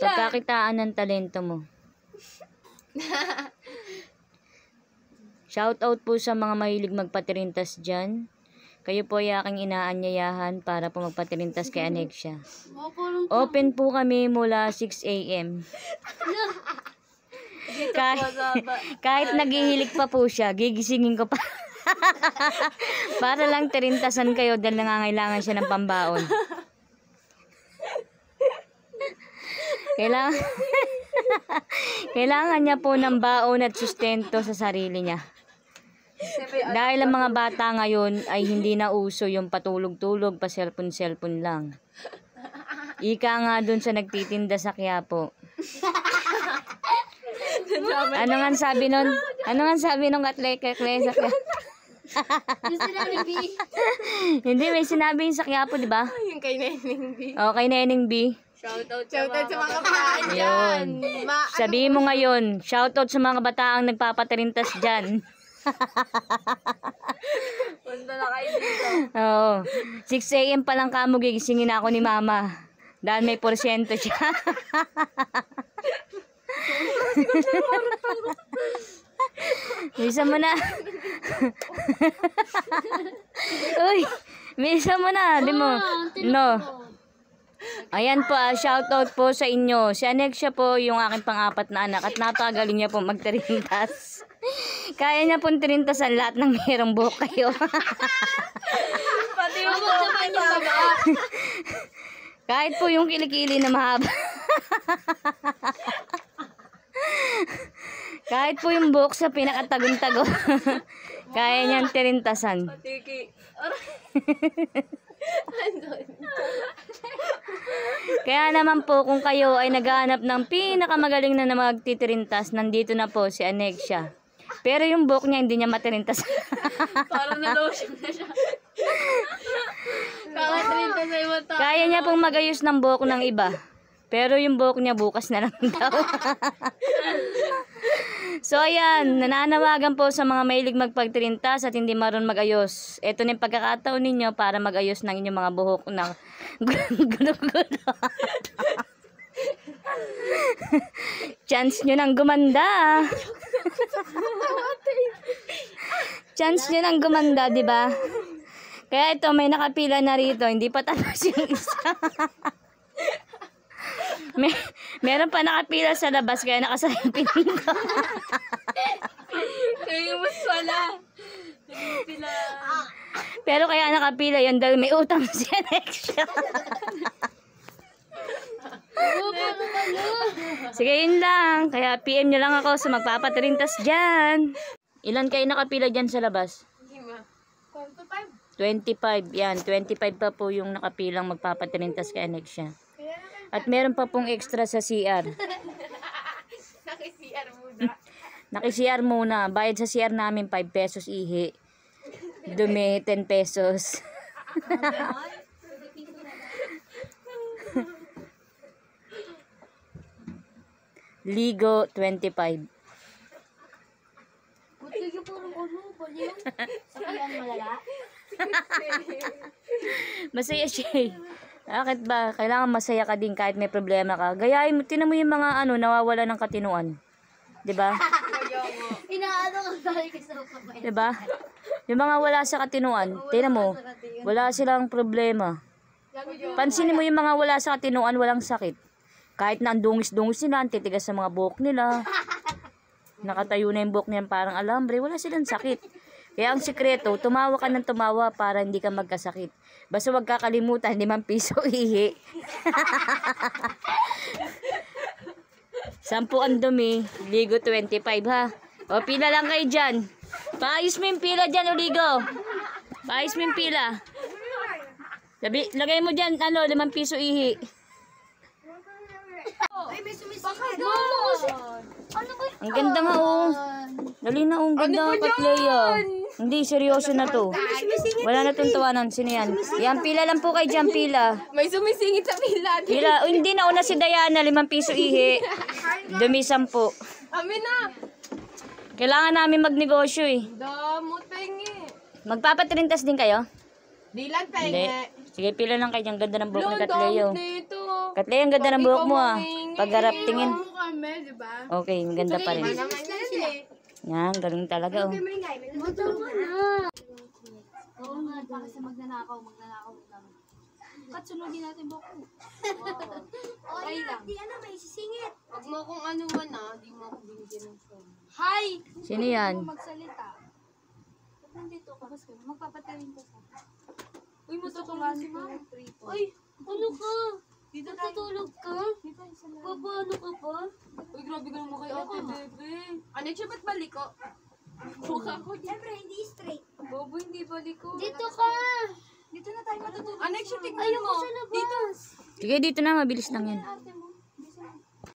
Pagkakitaan ng talento mo. Shoutout po sa mga mahilig magpatirintas dyan. Kayo po ay aking inaanyayahan para po magpatirintas kay Anexia. Open po kami mula 6 AM. Kahit naghihilik pa po siya, gigisingin ko pa. Para lang tirintasan kayo dahil nangangailangan siya ng pambaon. Kailangan niya po ng baon at sustento sa sarili niya. Dahil ang mga bata ngayon ay hindi na uso yung patulog-tulog, pa cellphone lang. Ika nga dun sa nagtitinda sa Quiapo. Ano nga sabi nun? Kakle sa Quiapo? Hindi, may sinabi yung sa Quiapo, di ba? Yung kay Neneng B. O, kay Neneng B. Shoutout sa mga kabataan dyan. Sabihin mo ngayon, shoutout sa mga bataang nagpapatirintas dyan. Punta na kayo dito. Oo. 6 AM pa lang kamo, gigisingin ako ni mama. Dahil may porsyento siya. Bisa mo na. Uy, bisa mo na. Di mo. No. Ayan po, shoutout po sa inyo. Si Anexia po yung aking pang-apat na anak at napakagaling niya po magtirintas. Kaya niya pong tirintasan lahat ng mayroong buhok kayo. Pati yung naman yung baba. Kahit po yung kilikili na mahaba. Kahit po yung buhok sa pinakatagon-tago. Kaya niyang tirintasan. Patiki. Kaya naman po kung kayo ay naghahanap ng pinakamagaling na magtitirintas, nandito na po si Anexia. Pero yung buhok niya hindi niya matirintas. Parang na-lotion na siya. Kakatirintas sa iba tao. Kaya niya pong magayos ng buhok ng iba. Pero yung buhok niya bukas na lang daw. So ayan, nananawagan po sa mga mahilig magpagtirintas at hindi marunong magayos. Ito na yung pagkakataon ninyo para magayos ng inyong mga buhok na gulo-gulo. Chance nyo nang gumanda. Chance nyo nang gumanda, di ba? Kaya ito, may nakapila na rito. Hindi pa tapos yung isa. Meron pa nakapila sa labas, kaya nakasayang pinto. Kaya mas wala. Nagpila. Pero kaya nakapila yan dahil may utang si Anexia. Sige, yun lang. Kaya PM nyo lang ako sa magpapatirintas dyan. Ilan kayo nakapila dyan sa labas? 25. Yan, 25 pa po yung nakapilang magpapatirintas kay Anexia. At meron pa pong extra sa CR. Naki-CR muna. Naki-CR muna. Bayad sa CR namin 5 pesos ihi. Dumi 10 pesos. Ligo 25. Masaya siya eh. Bakit ba? Kailangan masaya ka din kahit may problema ka. Gayahin mo, tinan mo yung mga nawawala ng katinuan. 'Di ba? Inaano ka balik sa kamay. 'Di ba? Yung mga wala sa katinuan, tinan mo, wala silang problema. Pansinin mo yung mga wala sa katinuan, walang sakit. Kahit na ang dungis-dungis nila, ang titigas sa mga buhok nila. Nakatayo na yung buhok niyan parang alambre, wala silang sakit. Kaya ang sikreto, tumawa ka ng tumawa para hindi ka magkasakit. Basta wag kakalimutan, 5 piso ihi. 10 ang dumi, ligo 25 ha. O pila lang kayo dyan. Paayos mo yung pila dyan, Oligo. Paayos mo yung pila. Lagay mo dyan, 5 piso ihi. Ay, may sumisingit. Ang ganda nga oh. Dali na oh, ang ganda ka, Clea. Hindi, seryoso na to. Wala na itong tawanan. Sino yan? Yan, pila lang po kayo dyan, pila. May sumisingit sa pila. Pila. Oh, hindi na una si Diana, 5 piso ihi. Dumi 10. Amin na. Kailangan namin magnegosyo eh. Damo tengi. Magpapatrintas din kayo? Di lang Hindi. tengi. Sige, pila lang kayo dyan. Ganda ng buhok ni Katleo. Dito. Katlay, ang ganda ng buhok mo ah. Pagharap tingin. Mo kami, di ba? Okay, maganda pa rin. Naman yan eh. Yan, galing talaga oh. Oo nga, para sa magnanakaw naman. Katsunogin natin buhok ko. Okay lang. Di ano, may sisingit. Huwag mo kung ano man di mo ako binigyan ng phone. Hi! Sino yan? Magsalita. Ba't nandito ka? Magpapatayin ka sa Uy, matutulog si Mama. Uy, ano ka? Dito natutulog ka? Baba, ano ka ba? Uy, grabe ka naman kay ate, bebe. Ano siya, ba't baliko? Mukha ko. Siyempre, hindi straight. Bobo, hindi baliko. Dito ka! Dito na tayo matutulog. Ano siya, tignan Ayoko mo. sa labas. Sige, dito na, mabilis lang yan. Ate mo.